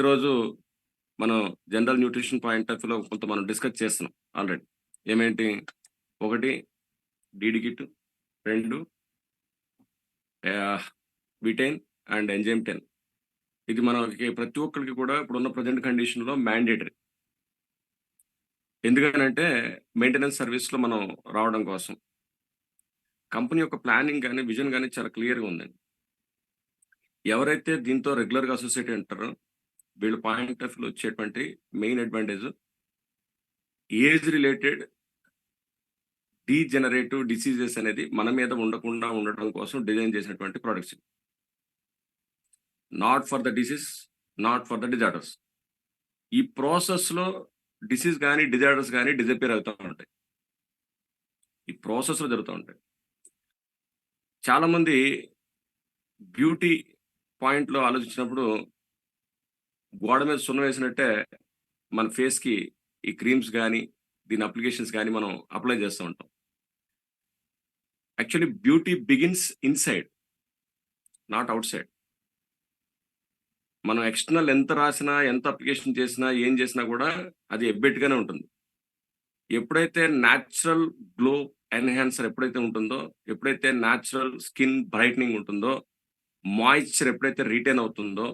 ఈరోజు మనం general nutrition point of వ్యూలో కొంత మనం డిస్కస్ చేస్తున్నాం ఆల్రెడీ. ఏమేంటి? ఒకటి డీడీ కిట్, 2 విటైన్ అండ్ ఎంజైమ్ 10. ఇది మనకి ప్రతి ఒక్కరికి కూడా ఇప్పుడున్న ప్రజెంట్ కండిషన్‌లో మ్యాండేటరీ. ఎందుకనంటే మెయింటెనెన్స్ సర్వీస్‌లో మనం రావడం కోసం. కంపెనీ యొక్క ప్లానింగ్ గాని, విజన్ గాని చాలా క్లియర్‌గా ఉందండి. ఎవరైతే దీంతో రెగ్యులర్‌గా అసోసియేట్ ఉంటారో వీళ్ళ పాయింట్ ఆఫ్ వ్యూలో వచ్చేటువంటి main advantage age related degenerative diseases అనేది మన మీద ఉండకుండా ఉండడం కోసం డిజైన్ చేసినటువంటి products. Not for the disease, not for the disorders. ఈ ప్రాసెస్‌లో డిసీజ్ గాని, డిజార్డర్స్ గాని డిసపియర్ అవుతా ఉంటాయి. ఈ ప్రాసెస్‌లో జరుగుతూ ఉంటాయి. చాలామంది బ్యూటీ పాయింట్‌లో ఆలోచించినప్పుడు గోడ మీద సున్నం వేసినట్టే మన ఫేస్‌కి ఈ క్రీమ్స్ గాని, దీని అప్లికేషన్స్ గాని మనం అప్లై చేస్తూ ఉంటాం. Actually beauty begins inside, not outside. మనం ఎక్స్టర్నల్ ఎంత రాసినా, ఎంత అప్లికేషన్ చేసినా, ఏం చేసినా కూడా అది ఎబ్బెట్టుగానే ఉంటుంది. ఎప్పుడైతే న్యాచురల్ గ్లో ఎన్హాన్సర్ ఎప్పుడైతే ఉంటుందో, ఎప్పుడైతే న్యాచురల్ స్కిన్ బ్రైట్నింగ్ ఉంటుందో, మాయిశ్చర్ ఎప్పుడైతే రిటైన్ అవుతుందో,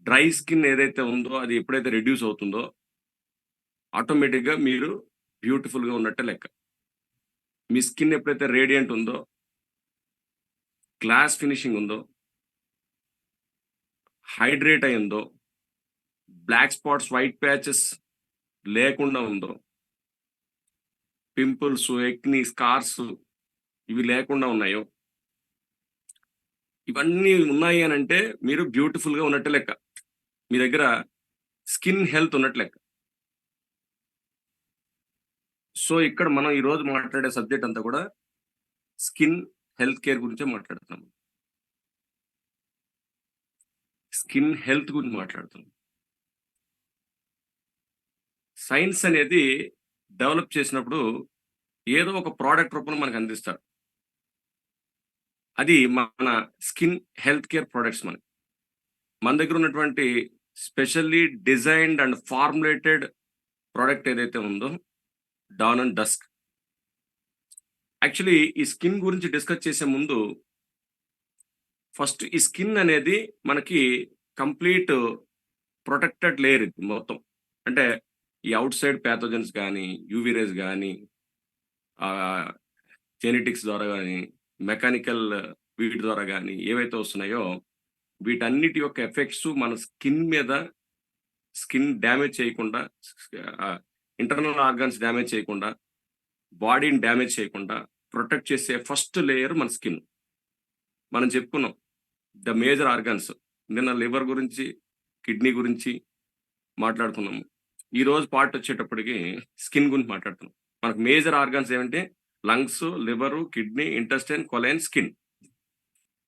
డ్రై స్కిన్ ఏదైతే ఉందో అది ఎప్పుడైతే రెడ్యూస్ అవుతుందో, ఆటోమేటిక్‌గా మీరు బ్యూటిఫుల్‌గా ఉన్నట్టే లెక్క. మీ స్కిన్ ఎప్పుడైతే రేడియంట్ ఉందో, గ్లాస్ ఫినిషింగ్ ఉందో, హైడ్రేట్ అయిందో, బ్లాక్ స్పాట్స్, వైట్ ప్యాచెస్ లేకుండా ఉందో, పింపుల్స్, ఎక్ని, స్కార్స్ ఇవి లేకుండా ఉన్నాయో, ఇవన్నీ ఉన్నాయి అనంటే మీరు బ్యూటిఫుల్‌గా ఉన్నట్టే లెక్క. మీ దగ్గర స్కిన్ హెల్త్ ఉన్నట్టు లెక్క. సో, ఇక్కడ మనం ఈరోజు మాట్లాడే సబ్జెక్ట్ అంతా కూడా స్కిన్ హెల్త్ కేర్ గురించే మాట్లాడుతున్నాం. స్కిన్ హెల్త్ గురించి మాట్లాడుతున్నాం. సైన్స్ అనేది డెవలప్ చేసినప్పుడు ఏదో ఒక ప్రోడక్ట్ రూపంలో మనకు అందిస్తారు. అది మన స్కిన్ హెల్త్ కేర్ ప్రొడక్ట్స్ మనకి. మన దగ్గర ఉన్నటువంటి specially designed and formulated product ఏదైతే ఉందో డాన్ అండ్ డస్క్. యాక్చువల్లీ ఈ స్కిన్ గురించి డిస్కస్ చేసే ముందు ఫస్ట్ ఈ స్కిన్ అనేది మనకి కంప్లీట్ ప్రొటెక్టెడ్ లేయర్ ఇది మొత్తం. అంటే ఈ ఔట్ సైడ్ ప్యాథోజన్స్ గానీ, యూవీ రేస్ గానీ, జెనెటిక్స్ ద్వారా గానీ, మెకానికల్ వీటి ద్వారా గానీ ఏవైతే వస్తున్నాయో వీటన్నిటి యొక్క ఎఫెక్ట్స్ మన స్కిన్ మీద స్కిన్ డ్యామేజ్ చేయకుండా, ఇంటర్నల్ ఆర్గాన్స్ డ్యామేజ్ చేయకుండా, బాడీని డ్యామేజ్ చేయకుండా ప్రొటెక్ట్ చేసే ఫస్ట్ లేయర్ మన స్కిన్. మనం చెప్పుకున్నాం ద మేజర్ ఆర్గాన్స్. నిన్న లివర్ గురించి, కిడ్నీ గురించి మాట్లాడుకున్నాము. ఈ రోజు పార్ట్ వచ్చేటప్పటికి స్కిన్ గురించి మాట్లాడుతున్నాం. మనకు మేజర్ ఆర్గాన్స్ ఏమంటే lungs, liver, kidney, intestine, కొలైన్, skin.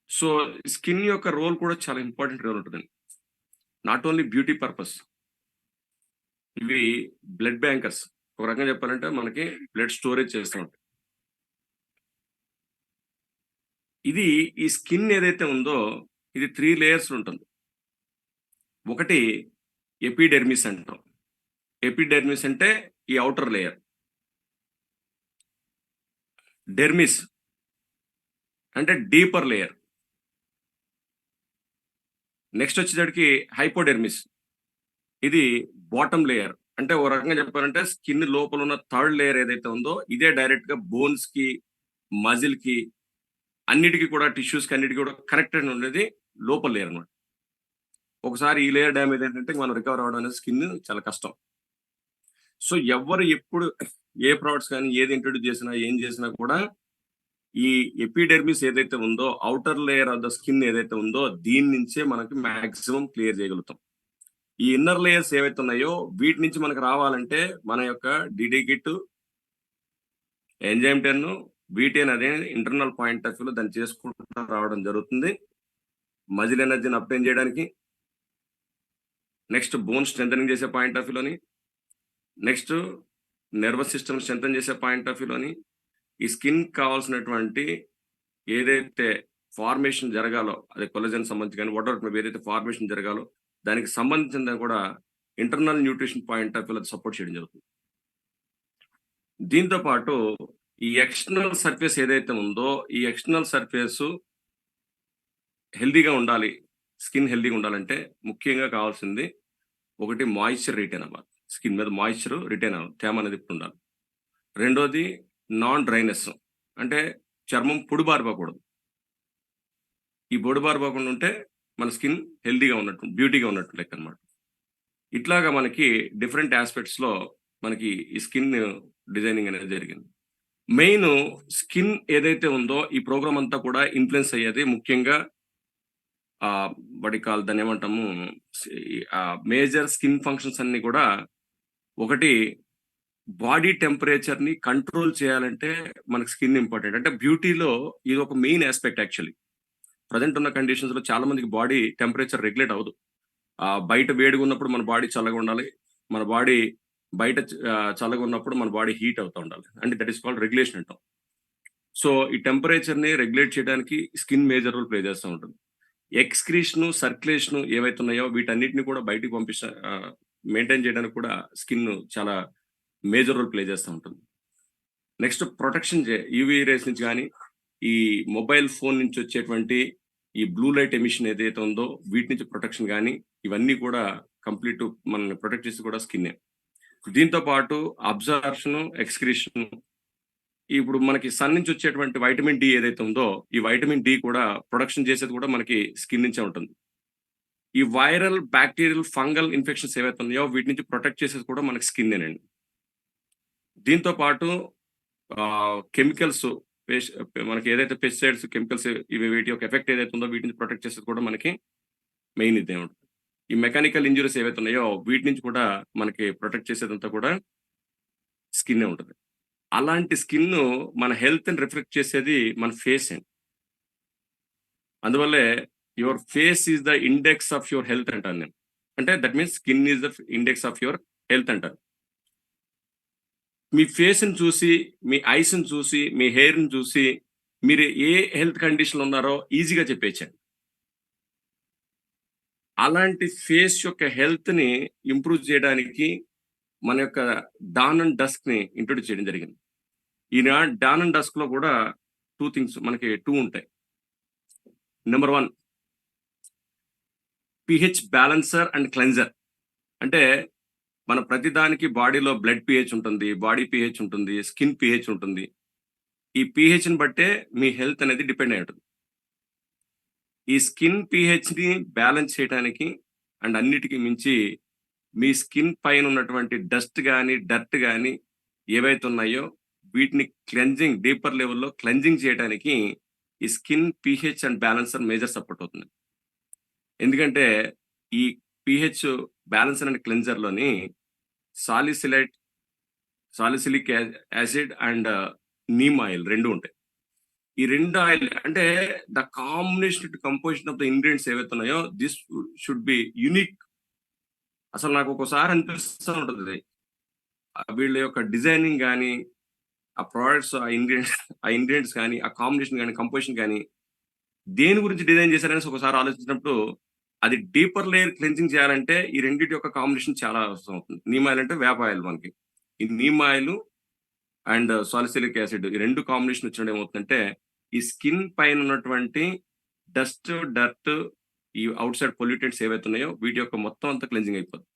So, skin యొక్క రోల్ కూడా చాలా ఇంపార్టెంట్ రోల్ ఉంటుందండి. Not only beauty purpose. ఇవి బ్లడ్ బ్యాంకర్స్. ఒక రకంగా చెప్పాలంటే మనకి బ్లడ్ స్టోరేజ్ చేస్తూ ఉంటాయి. ఇది ఈ స్కిన్ ఏదైతే ఉందో ఇది 3 లేయర్స్ ఉంటుంది. ఒకటి ఎపిడెర్మిస్ అంటాం. ఎపిడెర్మిస్ అంటే ఈ ఔటర్ లేయర్. డెర్మిస్ అంటే డీపర్ లేయర్. నెక్స్ట్ వచ్చేసరికి హైపోడెర్మిస్. ఇది బాటమ్ లేయర్. అంటే ఒక రకంగా చెప్పాలంటే స్కిన్ లోపల ఉన్న థర్డ్ లేయర్ ఏదైతే ఉందో ఇదే డైరెక్ట్ గా బోన్స్ కి, మజిల్ కి, అన్నిటికీ కూడా టిష్యూస్ కి అన్నిటికీ కూడా కనెక్టెడ్ ఉండేది లోపల లేయర్ అన్నమాట. ఒకసారి ఈ లేయర్ డ్యామేజ్ ఏంటంటే మనం రికవర్ అవ్వడం అనేది స్కిన్ చాలా కష్టం. సో, ఎవరు ఎప్పుడు ఏ ప్రొడక్ట్స్ కానీ ఏది ఇంట్రొడ్యూస్ చేసినా, ఏం చేసినా కూడా ఈ ఎపిడెర్మిస్ ఏదైతే ఉందో, outer layer of the skin ఏదైతే ఉందో దీని నుంచే మనకి మాక్సిమం క్లియర్ చేయగలుగుతాం. ఈ ఇన్నర్ లేయర్స్ ఏవైతే ఉన్నాయో వీటి నుంచి మనకు రావాలంటే మన యొక్క డీడీ కిట్, ఎంజైమ్ 10, వీటెన్ అదే ఇంటర్నల్ పాయింట్ ఆఫ్ వ్యూలో దాన్ని చేసుకుంటూ రావడం జరుగుతుంది. మజిల్ ఎనర్జీని అప్టైన్ చేయడానికి, నెక్స్ట్ బోన్ స్ట్రెంథనింగ్ చేసే పాయింట్ ఆఫ్ వ్యూలోని, నెక్స్ట్ నర్వస్ సిస్టమ్ స్ట్రెంథన్ చేసే పాయింట్ ఆఫ్ వ్యూలోని, ఈ స్కిన్ కావాల్సినటువంటి ఏదైతే ఫార్మేషన్ జరగాలో, అది కొల్లజన్ సంబంధించి కానీ వాటెవర్ ఏదైతే ఫార్మేషన్ జరగాలో దానికి సంబంధించిన కూడా ఇంటర్నల్ న్యూట్రిషన్ పాయింట్ ఆఫ్ వ్యూలో సపోర్ట్ చేయడం జరుగుతుంది. దీంతో పాటు ఈ ఎక్స్టర్నల్ సర్ఫేస్ ఏదైతే ఉందో, ఈ ఎక్స్టర్నల్ సర్ఫేసు హెల్తీగా ఉండాలి, స్కిన్ హెల్తీగా ఉండాలంటే ముఖ్యంగా కావాల్సింది ఒకటి మాయిశ్చర్ రిటైన్ అవ్వాలి. స్కిన్ మీద మాయిశ్చర్ రిటైన్ అవ్వాలి, తేమ అనేది ఇప్పుడు ఉండాలి. రెండోది నాన్ డ్రైనెస్, అంటే చర్మం పొడిబారిపోకూడదు. ఈ పొడిబారిపోకుండా ఉంటే మన స్కిన్ హెల్తీగా ఉన్నట్టు, బ్యూటీగా ఉన్నట్టు లెక్క అనమాట. ఇట్లాగా మనకి డిఫరెంట్ ఆస్పెక్ట్స్లో మనకి ఈ స్కిన్ డిజైనింగ్ అనేది జరిగింది. మెయిన్ స్కిన్ ఏదైతే ఉందో ఈ ప్రోగ్రామ్ అంతా కూడా ఇన్ఫ్లుయెన్స్ అయ్యేది ముఖ్యంగా దాన్ని ఏమంటాము, మేజర్ స్కిన్ ఫంక్షన్స్ అన్ని కూడా ఒకటి బాడీ టెంపరేచర్ ని కంట్రోల్ చేయాలంటే మనకి స్కిన్ ఇంపార్టెంట్. అంటే బ్యూటీలో ఇది ఒక మెయిన్ ఆస్పెక్ట్. యాక్చువల్లీ ప్రజెంట్ ఉన్న కండిషన్స్ లో చాలా మందికి బాడీ టెంపరేచర్ రెగ్యులేట్ అవ్వదు. బయట వేడిగా ఉన్నప్పుడు మన బాడీ చల్లగా ఉండాలి, మన బాడీ బయట చల్లగా ఉన్నప్పుడు మన బాడీ హీట్ అవుతూ ఉండాలి. అంటే దట్ ఈస్ కాల్డ్ రెగ్యులేషన్ అంటాం. సో ఈ టెంపరేచర్ ని రెగ్యులేట్ చేయడానికి స్కిన్ మేజర్ రోల్ ప్లే చేస్తూ ఉంటుంది. ఎక్స్క్రీషన్, సర్క్యులేషన్ ఏవైతే ఉన్నాయో వీటన్నిటిని కూడా బయటికి మెయింటైన్ చేయడానికి కూడా స్కిన్ చాలా మేజర్ రోల్ ప్లే చేస్తూ ఉంటుంది. నెక్స్ట్ ప్రొటెక్షన్, యూవీ రేస్ నుంచి కానీ, ఈ మొబైల్ ఫోన్ నుంచి వచ్చేటువంటి ఈ బ్లూ లైట్ ఎమిషన్ ఏదైతే ఉందో వీటి నుంచి ప్రొటెక్షన్ కానీ, ఇవన్నీ కూడా కంప్లీట్ మనల్ని ప్రొటెక్ట్ చేసి కూడా స్కిన్నే. దీంతో పాటు అబ్జర్ప్షన్, ఎక్స్క్రీషన్, ఇప్పుడు మనకి సన్ నుంచి వచ్చేటువంటి వైటమిన్ డి ఏదైతే ఉందో ఈ వైటమిన్ డి కూడా ప్రొడక్షన్ చేసేది కూడా మనకి స్కిన్ నుంచే ఉంటుంది. ఈ వైరల్, బ్యాక్టీరియల్, ఫంగల్ ఇన్ఫెక్షన్స్ ఏవైతే ఉన్నాయో వీటి నుంచి ప్రొటెక్ట్ చేసేది కూడా మనకి స్కిన్నేనండి. దీంతో పాటు కెమికల్స్, మనకి ఏదైతే పెస్టిసైడ్స్, కెమికల్స్, వీటి యొక్క ఎఫెక్ట్ ఏదైతే ఉందో వీటి నుంచి ప్రొటెక్ట్ చేసేది కూడా మనకి మెయిన్ ఇదే ఉంటుంది. ఈ మెకానికల్ ఇంజురీస్ ఏవైతే ఉన్నాయో వీటి నుంచి కూడా మనకి ప్రొటెక్ట్ చేసేదంతా కూడా స్కిన్నే ఉంటుంది. అలాంటి స్కిన్ మన హెల్త్ని రిఫ్లెక్ట్ చేసేది మన ఫేస్ అండి. అందువల్లే your face is the index of your health అంటాను నేను. అంటే that means skin is the index of your health అంటారు. మీ ఫేస్ని చూసి, మీ ఐస్ని చూసి, మీ హెయిర్ని చూసి మీరు ఏ హెల్త్ కండిషన్లో ఉన్నారో ఈజీగా చెప్పేయచ్చండి. అలాంటి ఫేస్ యొక్క హెల్త్ని ఇంప్రూవ్ చేయడానికి మన యొక్క డాన్ అండ్ డస్క్ని ఇంట్రొడ్యూస్ చేయడం జరిగింది. ఈ డాన్ అండ్ డస్క్ లో కూడా మనకి టూ ఉంటాయి. Number 1 pH balancer and cleanser. అంటే మన ప్రతిదానికి బాడీలో బ్లడ్ పిహెచ్ ఉంటుంది, బాడీ పిహెచ్ ఉంటుంది, స్కిన్ పిహెచ్ ఉంటుంది. ఈ పిహెచ్ని బట్టే మీ హెల్త్ అనేది డిపెండ్ అయి ఉంటుంది. ఈ స్కిన్ పిహెచ్ని బ్యాలెన్స్ చేయడానికి అండ్ అన్నిటికీ మించి మీ స్కిన్ పైన ఉన్నటువంటి డస్ట్ కానీ, డర్ట్ కానీ ఏవైతే ఉన్నాయో వీటిని క్లెన్జింగ్, డీపర్ లెవెల్లో క్లెన్జింగ్ చేయడానికి ఈ skin pH and balancer major support అవుతుంది. ఎందుకంటే ఈ పిహెచ్ బ్యాలెన్సర్ అండ్ క్లెన్జర్లోని salicylic acid and neem oil రెండు ఉంటాయి. ఈ రెండు ఆయిల్ అంటే the combination composition of the ingredients ఏవైతే ఉన్నాయో దిస్ షుడ్ బి యూనిక్. అసలు నాకు ఒక్కోసారి అనిపిస్తూ ఉంటుంది వీళ్ళ యొక్క డిజైనింగ్ కానీ, ఆ ప్రోడక్ట్స్, ఆ ఇంగ్రీడియంట్స్ కానీ, ఆ కాంబినేషన్ కానీ, కంపోజిషన్ కానీ దేని గురించి డిజైన్ చేశారనేసి ఒకసారి ఆలోచించినప్పుడు అది డీపర్ లేయర్ క్లెన్జింగ్ చేయాలంటే ఈ రెండింటి యొక్క కాంబినేషన్ చాలా అవసరం అవుతుంది. నీమ్ ఆయిల్ అంటే వేప ఆయిల్, మనకి ఈ neem oil and salicylic acid ఈ రెండు కాంబినేషన్ వచ్చినప్పుడు ఏమవుతుందంటే ఈ స్కిన్ పైన ఉన్నటువంటి డస్ట్, డర్ట్, ఈ అవుట్ సైడ్ పొల్యూటెంట్స్ ఏవైతే ఉన్నాయో వీటి యొక్క మొత్తం అంతా క్లెన్జింగ్ అయిపోతుంది.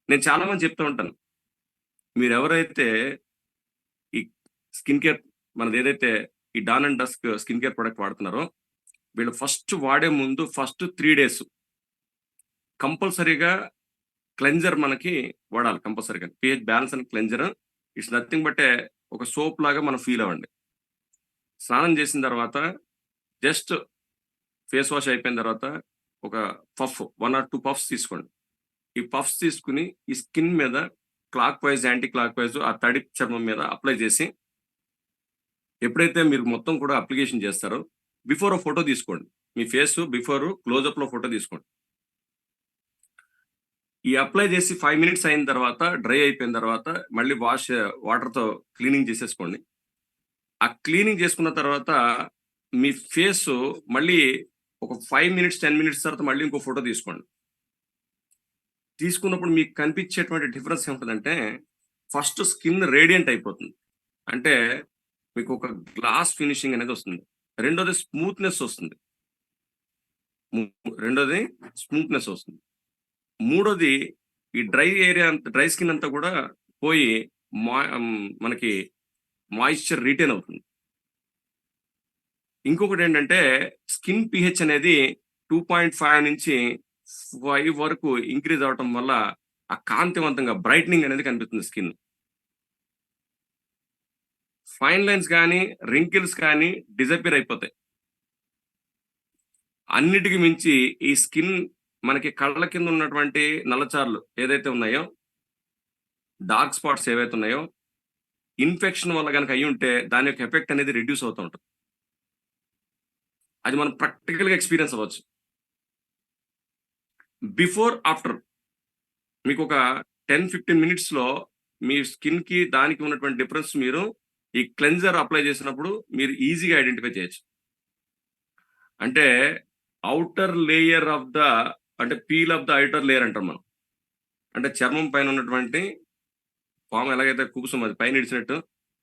నేను చాలా మంది చెప్తూ ఉంటాను, మీరు ఎవరైతే ఈ స్కిన్ కేర్ మనది ఏదైతే ఈ dawn and dusk skin care product వాడుతున్నారో వీళ్ళు ఫస్ట్ వాడే ముందు ఫస్ట్ 3 days కంపల్సరీగా క్లెన్జర్ మనకి వాడాలి. కంపల్సరీగా pH balance and cleanser it's nothing but ఒక సోప్ లాగా మనం ఫీల్ అవ్వండి. స్నానం చేసిన తర్వాత జస్ట్ ఫేస్ వాష్ అయిపోయిన తర్వాత ఒక 1 or 2 పఫ్స్ తీసుకోండి. ఈ పఫ్స్ తీసుకుని ఈ స్కిన్ మీద clock wise, anti clock wise ఆ తడి చర్మం మీద అప్లై చేసి ఎప్పుడైతే మీరు మొత్తం కూడా అప్లికేషన్ చేస్తారో బిఫోర్ ఫోటో తీసుకోండి. మీ ఫేస్ బిఫోర్ క్లోజప్ లో ఫోటో తీసుకోండి. ఈ అప్లై చేసి 5 minutes అయిన తర్వాత డ్రై అయిపోయిన తర్వాత మళ్ళీ వాటర్తో క్లీనింగ్ చేసేసుకోండి. ఆ క్లీనింగ్ చేసుకున్న తర్వాత మీ ఫేస్ మళ్ళీ ఒక 5 minutes 10 minutes తర్వాత మళ్ళీ ఇంకో ఫోటో తీసుకోండి. తీసుకున్నప్పుడు మీకు కనిపించేటువంటి డిఫరెన్స్ ఏముంటుందంటే, ఫస్ట్ స్కిన్ రేడియంట్ అయిపోతుంది. అంటే మీకు ఒక గ్లాస్ ఫినిషింగ్ అనేది వస్తుంది. రెండోది స్మూత్‌నెస్ వస్తుంది. రెండోది స్మూత్‌నెస్ వస్తుంది. మూడోది ఈ డ్రై స్కిన్ అంతా కూడా పోయి మనకి మాయిశ్చర్ రిటైన్ అవుతుంది. ఇంకొకటేంటంటే స్కిన్ పీహెచ్ అనేది 2.5 నుంచి 5 వరకు ఇంక్రీజ్ అవ్వటం వల్ల ఆ కాంతివంతంగా బ్రైట్నింగ్ అనేది కనిపిస్తుంది స్కిన్. ఫైన్ లైన్స్ కానీ, రింకిల్స్ కానీ డిసపియర్ అయిపోతాయి. అన్నిటికి మించి ఈ స్కిన్ మనకి కళ్ళ కింద ఉన్నటువంటి నల్లచార్లు ఏదైతే ఉన్నాయో, డార్క్ స్పాట్స్ ఏవైతే ఉన్నాయో, ఇన్ఫెక్షన్ వల్ల గనక అయ్యుంటే దాని యొక్క ఎఫెక్ట్ అనేది రిడ్యూస్ అవుతూ ఉంటుంది. అది మనం ప్రాక్టికల్‌గా ఎక్స్‌పీరియన్స్ అవ్వచ్చు. బిఫోర్, ఆఫ్టర్ మీకొక 10-15 మినిట్స్‌లో మీ స్కిన్‌కి దానికి ఉన్నటువంటి డిఫరెన్స్ మీరు ఈ క్లెన్జర్ అప్లై చేసినప్పుడు మీరు ఈజీగా ఐడెంటిఫై చేయొచ్చు. అంటే ఔటర్ లేయర్ ఆఫ్ ద అంటే peel off the outer layer అంటాం మనం. అంటే చర్మం పైన ఉన్నటువంటి పాము ఎలాగైతే కుబుసం అది పైన ఇడిచినట్టు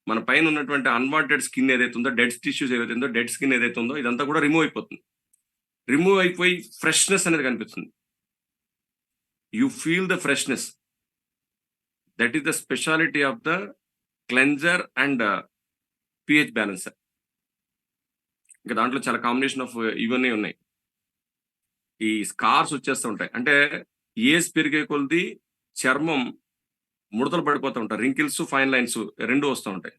మన పైన ఉన్నటువంటి అన్వాంటెడ్ స్కిన్ ఏదైతే ఉందో, డెడ్ టిష్యూస్ ఏదైతే ఉందో, డెడ్ స్కిన్ ఏదైతే ఉందో ఇదంతా కూడా రిమూవ్ అయిపోతుంది. రిమూవ్ అయిపోయి ఫ్రెష్‌నెస్ అనేది కనిపిస్తుంది. You feel the freshness. That is the speciality of the cleanser and pH balancer. ఇంకా దాంట్లో చాలా కాంబినేషన్ ఆఫ్ ఇవన్నీ ఉన్నాయి. ఈ స్కార్స్ వచ్చేస్తూ ఉంటాయి. అంటే ఏజ్ పెరిగే కొద్దీ చర్మం ముడతలు పడిపోతూ ఉంటాయి. రింకిల్స్, ఫైన్ లైన్స్ 2 వస్తూ ఉంటాయి.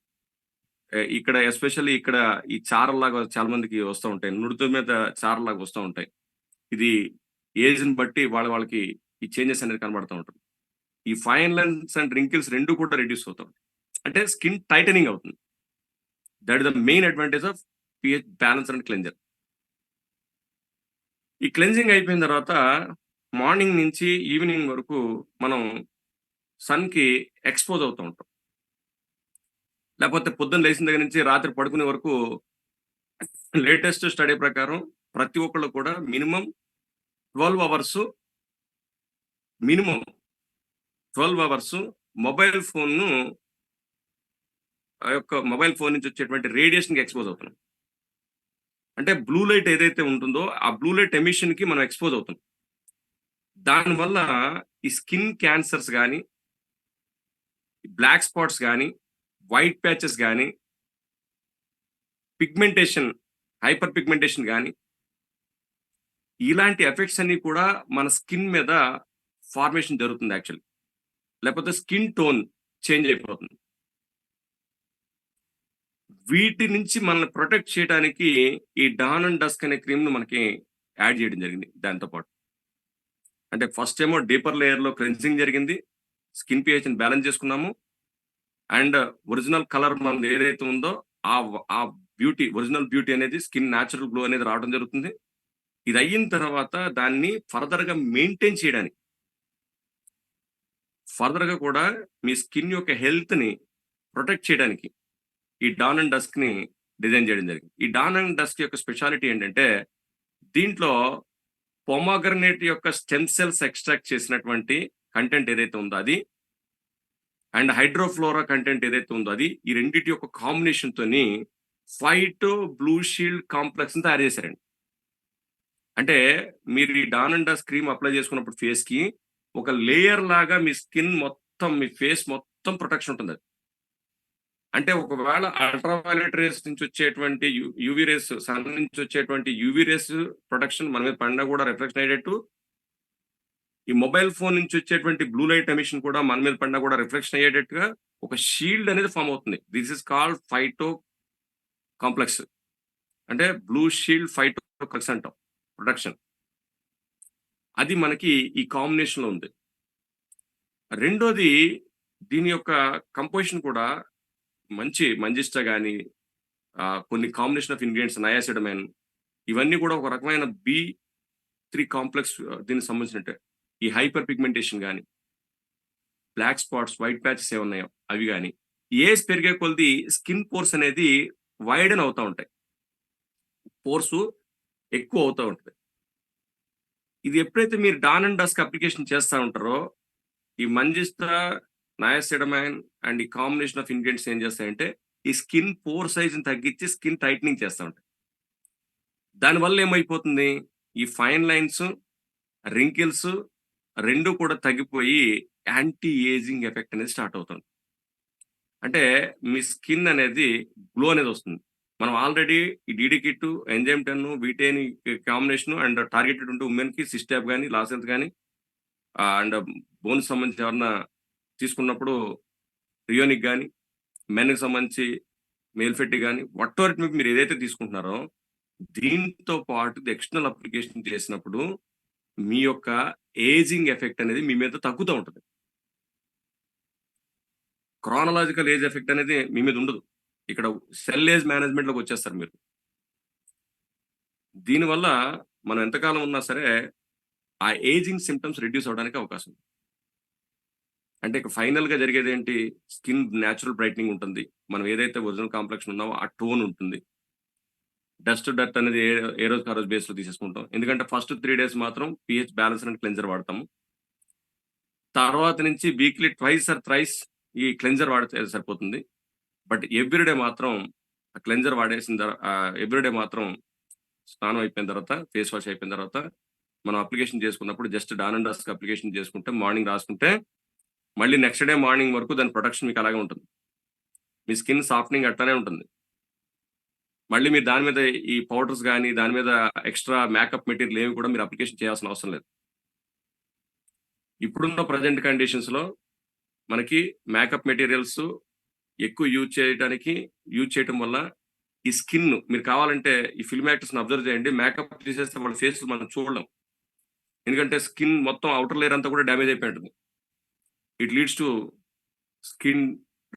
ఇక్కడ ఎస్పెషల్లీ ఇక్కడ ఈ చారల్లాగా చాలా మందికి వస్తూ ఉంటాయి. నుదుటి మీద చారల్లాగా వస్తూ ఉంటాయి. ఇది ఏజ్‌ని బట్టి వాళ్ళకి ఈ చేంజెస్ అనేది కనబడుతూ ఉంటుంది. ఈ ఫైన్ లైన్స్ అండ్ రింకిల్స్ 2 కూడా రెడ్యూస్ అవుతాయి. అంటే స్కిన్ టైటనింగ్ అవుతుంది. That is the main advantage of pH balancer and cleanser. ఈ క్లెన్జింగ్ అయిపోయిన తర్వాత మార్నింగ్ నుంచి ఈవినింగ్ వరకు మనం సన్‌కి ఎక్స్‌పోజ్ అవుతూ ఉంటాం. లేకపోతే పొద్దున్న లేచిన దగ్గర నుంచి రాత్రి పడుకునే వరకు లేటెస్ట్ స్టడీ ప్రకారం ప్రతి ఒక్కళ్ళు కూడా minimum 12 hours minimum 12 hours mobile ఫోన్‌ను మొబైల్ ఫోన్ నుంచి వచ్చేటువంటి రేడియేషన్‌కి ఎక్స్‌పోజ్ అవుతున్నాం. అంటే బ్లూ లైట్ ఏదైతే ఉంటుందో ఆ బ్లూ లైట్ ఎమిషన్‌కి మనం ఎక్స్‌పోజ్ అవుతున్నాం. దానివల్ల ఈ స్కిన్ క్యాన్సర్స్ గాని, బ్లాక్ స్పాట్స్ గాని, వైట్ ప్యాచెస్ గాని, పిగ్మెంటేషన్, హైపర్ పిగ్మెంటేషన్ గాని, ఇలాంటి ఎఫెక్ట్స్ అన్నీ కూడా మన స్కిన్ మీద ఫార్మేషన్ జరుగుతుంది యాక్చువల్లీ. లేకపోతే స్కిన్ టోన్ చేంజ్ అయిపోతుంది. వీటి నుంచి మనల్ని ప్రొటెక్ట్ చేయడానికి ఈ డాన్ అండ్ డస్క్ అనే క్రీమ్‌ను మనకి యాడ్ చేయడం జరిగింది దాంతో పాటు. అంటే ఫస్ట్ ఏమో డీపర్ లేయర్‌లో క్లెన్జింగ్ జరిగింది. స్కిన్ పీహెచ్‌ని బ్యాలెన్స్ చేసుకున్నాము. అండ్ ఒరిజినల్ కలర్ మనది ఏదైతే ఉందో ఆ ఒరిజినల్ బ్యూటీ అనేది స్కిన్ న్యాచురల్ గ్లో అనేది రావడం జరుగుతుంది. ఇది అయిన తర్వాత దాన్ని ఫర్దర్‌గా మెయింటైన్ చేయడానికి ఫర్దర్‌గా కూడా మీ స్కిన్ యొక్క హెల్త్‌ని ప్రొటెక్ట్ చేయడానికి ఈ డాన్ అండ్ డస్క్‌ని డిజైన్ చేయడం జరిగింది. ఈ డాన్ అండ్ డస్క్ యొక్క స్పెషాలిటీ ఏంటంటే దీంట్లో పొమోగ్రనేట్ యొక్క స్టెమ్ సెల్స్ ఎక్స్ట్రాక్ట్ చేసినటువంటి కంటెంట్ ఏదైతే ఉందో అది అండ్ హైడ్రోఫ్లోరా కంటెంట్ ఏదైతే ఉందో అది ఈ రెండిటి యొక్క కాంబినేషన్ తోని ఫైటో బ్లూ షీల్డ్ కాంప్లెక్స్ ని తయారు చేశారండి. అంటే మీరు ఈ dawn and dusk cream apply చేసుకున్నప్పుడు ఫేస్ కి ఒక లేయర్ లాగా మీ స్కిన్ మొత్తం మీ ఫేస్ మొత్తం ప్రొటెక్షన్ ఉంటుంది. అంటే ఒకవేళ అల్ట్రావైలెట్ రేస్ నుంచి వచ్చేటువంటి యూవీ రేస్, సన్ నుంచి వచ్చేటువంటి యూవీ రేస్ ప్రొటెక్షన్ మన మీద పడినా కూడా రిఫ్లెక్షన్ అయ్యేటట్టు, ఈ మొబైల్ ఫోన్ నుంచి వచ్చేటువంటి బ్లూ లైట్ ఎమిషన్ కూడా మన మీద పడినా కూడా రిఫ్లెక్షన్ అయ్యేటట్టుగా ఒక షీల్డ్ అనేది ఫామ్ అవుతుంది. This is called phyto complex. అంటే బ్లూ షీల్డ్ ఫైటో కాంప్లెక్స్ అంటాం ప్రొటెక్షన్. అది మనకి ఈ కాంబినేషన్ లో ఉంది. రెండోది దీని యొక్క కంపోజిషన్ కూడా మంచి మంజిస్టా గాని కొన్ని కాంబినేషన్ ఆఫ్ ఇంగ్రీడియంట్స్ నయాసిడమైన్ ఇవన్నీ కూడా ఒక రకమైన B3 కాంప్లెక్స్ దీనికి సంబంధించినట్టే. ఈ హైపర్ పిగ్మెంటేషన్ గాని, బ్లాక్ స్పాట్స్, వైట్ ప్యాచెస్ ఏమున్నాయో అవి గాని, ఏజ్ పెరిగే కొద్దీ స్కిన్ పోర్స్ అనేది వైడెన్ అవుతా ఉంటాయి. పోర్స్ ఎక్కువ అవుతా ఉంటుంది. ఇది ఎప్పుడైతే మీరు డాన్ అండ్ డస్క్ అప్లికేషన్ చేస్తా ఉంటారో, ఈ మంజిస్తా, నయాసిడమైన్ అండ్ ఈ కాంబినేషన్ ఆఫ్ ఇంగ్రీడియంట్స్ ఏం చేస్తాయంటే, ఈ స్కిన్ పోర్ సైజ్‌ని తగ్గించి స్కిన్ టైటనింగ్ చేస్తా ఉంటాయి. దానివల్ల ఏమైపోతుంది, ఈ ఫైన్ లైన్స్, రింకిల్స్ 2 కూడా తగ్గిపోయి యాంటీ ఏజింగ్ ఎఫెక్ట్ అనేది స్టార్ట్ అవుతుంది. అంటే మీ స్కిన్ అనేది గ్లో అనేది వస్తుంది. మనం ఆల్రెడీ ఈ DD kit, enzyme 10, betaine combination and targeted ఉంటే ఉమెన్‌కి సిస్టాప్ గాని, లాసెన్స్ గాని అండ్ బోన్‌కి సంబంధించి ఎవరన్నా తీసుకున్నప్పుడు రియోనిక్ గాని, మెన్‌కి సంబంధించి మేల్ఫెట్టి గాని, వాటెవర్ ఇట్ మే బి మీరు ఏదైతే తీసుకుంటున్నారో, దీంతో పాటు ఎక్స్టర్నల్ అప్లికేషన్ చేసినప్పుడు మీ యొక్క ఏజింగ్ ఎఫెక్ట్ అనేది మీ మీద తగ్గుతూ ఉంటది. క్రానలాజికల్ ఏజ్ ఎఫెక్ట్ అనేది మీ మీద ఉండదు. ఇక్కడ సెల్ ఏజ్ మేనేజ్‌మెంట్‌లోకి వచ్చేస్తారు మీరు. దీనివల్ల మనం ఎంతకాలం ఉన్నా సరే, ఆ ఏజింగ్ సింప్టమ్స్ రెడ్యూస్ అవ్వడానికి అవకాశం ఉంది. అంటే ఇక ఫైనల్‌గా జరిగేదేంటి? స్కిన్ నేచురల్ బ్రైట్నింగ్ ఉంటుంది. మనం ఏదైతే ఒరిజినల్ కాంప్లెక్షన్ ఉన్నామో ఆ టోన్ ఉంటుంది. డస్ట్ అనేది ఏ రోజుకి ఆ రోజు బేస్‌లో తీసేసుకుంటాం. ఎందుకంటే ఫస్ట్ 3 డేస్ మాత్రం పీహెచ్ బ్యాలెన్సర్ అండ్ క్లెన్జర్ వాడతాము. తర్వాత నుంచి వీక్లీ ట్వైస్ ఆర్ థ్రైస్ ఈ క్లెన్జర్ వాడితే సరిపోతుంది. బట్ ఎవ్రీ డే మాత్రం క్లెన్జర్ ఎవ్రీ డే మాత్రం స్నానం అయిపోయిన తర్వాత, ఫేస్ వాష్ అయిపోయిన తర్వాత మనం అప్లికేషన్ చేసుకున్నప్పుడు just dawn and dusk application చేసుకుంటే, మార్నింగ్ రాసుకుంటే, మళ్ళీ నెక్స్ట్ డే మార్నింగ్ వరకు దాని ప్రొటెక్షన్ మీకు అలాగే ఉంటుంది. మీ స్కిన్ సాఫ్టనింగ్ అట్లనే ఉంటుంది. మళ్ళీ మీరు దాని మీద ఈ పౌడర్స్ గాని, దాని మీద ఎక్స్‌ట్రా మేకప్ మెటీరియల్ ఏవి కూడా మీరు అప్లికేషన్ చేయాల్సిన అవసరం లేదు. ఇప్పుడున్న ప్రెజెంట్ కండిషన్స్‌లో మనకి మేకప్ మెటీరియల్స్ ఎక్కువ యూజ్ చేయటం వల్ల ఈ స్కిన్ మీరు కావాలంటే ఈ ఫిల్మ్ యాక్టర్స్‌ని అబ్జర్వ్ చేయండి. మేకప్ తీసేస్తే వాళ్ళ ఫేస్‌లు మనం చూడలేం. ఎందుకంటే స్కిన్ మొత్తం ఔటర్ లేయర్ అంతా కూడా డ్యామేజ్ అయిపోయి ఉంటుంది. It leads to skin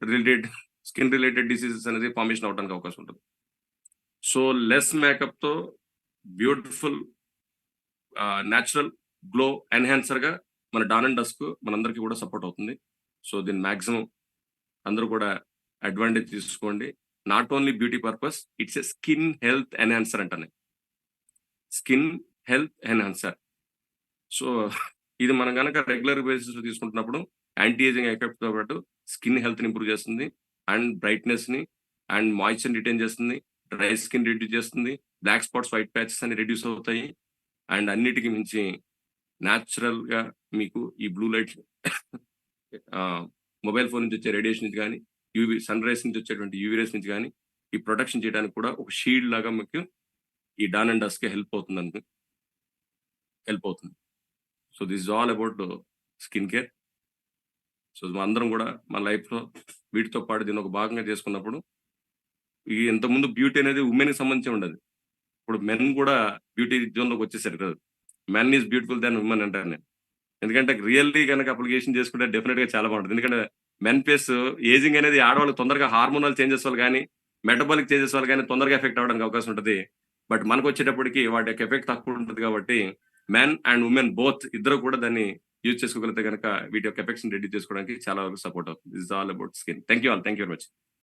related skin related diseases అనేది ఫార్మేషన్ అవ్వడానికి అవకాశం ఉంటుంది. సో లెస్ మేకప్‌తో బ్యూటిఫుల్ నేచురల్ గ్లో ఎన్హాన్సర్‌గా మన డాన్ అండ్ డస్క్ మనందరికీ కూడా సపోర్ట్ అవుతుంది. సో దీన్ని మాక్సిమం అందరూ కూడా అడ్వాంటేజ్ తీసుకోండి. Not only beauty purpose, it's a skin health enhancer అంటాను. Skin health enhancer. సో ఇది మనం గనక రెగ్యులర్ బేసిస్‌లో తీసుకుంటున్నప్పుడు యాంటీ ఏజింగ్ ఎఫెక్ట్‌తో పాటు స్కిన్ హెల్త్‌ని ఇంప్రూవ్ చేస్తుంది. అండ్ బ్రైట్‌నెస్‌ని అండ్ మాయిశ్చర్‌ని రిటైన్ చేస్తుంది. డ్రై స్కిన్ రిడ్యూస్ చేస్తుంది. బ్లాక్ స్పాట్స్, వైట్ ప్యాచెస్ అన్ని రెడ్యూస్ అవుతాయి. అండ్ అన్నిటికి మించి నేచురల్‌గా మీకు ఈ బ్లూ లైట్ మొబైల్ ఫోన్ నుంచి వచ్చే రేడియేషన్ నుంచి గాని, సన్ రైజ్ నుంచి వచ్చేటువంటి యూవీ రేస్ నుంచి గాని, ఈ ప్రొటెక్షన్ చేయడానికి కూడా ఒక షీల్డ్ లాగా మీకు ఈ డాన్ అండ్ డస్క్ హెల్ప్ అవుతుంది. So this is all about skin care. So అందరం కూడా మన లైఫ్‌లో వీటితో పాటు దీన్ని ఒక భాగంగా చేసుకున్నప్పుడు, ఈ ఇంతకుముందు బ్యూటీ అనేది ఉమెన్‌కి సంబంధించి ఉండేది. ఇప్పుడు మెన్ కూడా బ్యూటీ జోన్‌లోకి వచ్చేసారు కదా! Men is beautiful than women అంటాను నేను. ఎందుకంటే రియల్లీ గనక అప్లికేషన్ చేసుకుంటే డెఫినిట్‌గా చాలా బాగుంటది. ఎందుకంటే మెన్ ఫేస్ ఏజింగ్ అనేది ఆడవాళ్ళకి తొందరగా హార్మోనల్ చేంజెస్ వల్ల గాని, మెటబాలిక్ చేంజెస్ వల్ల గాని తొందరగా ఎఫెక్ట్ అవ్వడానికి అవకాశం ఉంటది. బట్ మనకొచ్చేటప్పటికి వాటి యొక్క ఎఫెక్ట్ తక్కువ ఉంటది కాబట్టి, మెన్ అండ్ వుమెన్ బోత్ ఇద్దరు కూడా దాన్ని యూజ్ చేసుకోగలిగితే గనక వీటి యొక్క ఎఫెక్ట్స్‌ని రెడ్యూస్ చేసుకోవడానికి చాలా వరకు సపోర్ట్ అవుతుంది. This is all about skin. Thank you very much.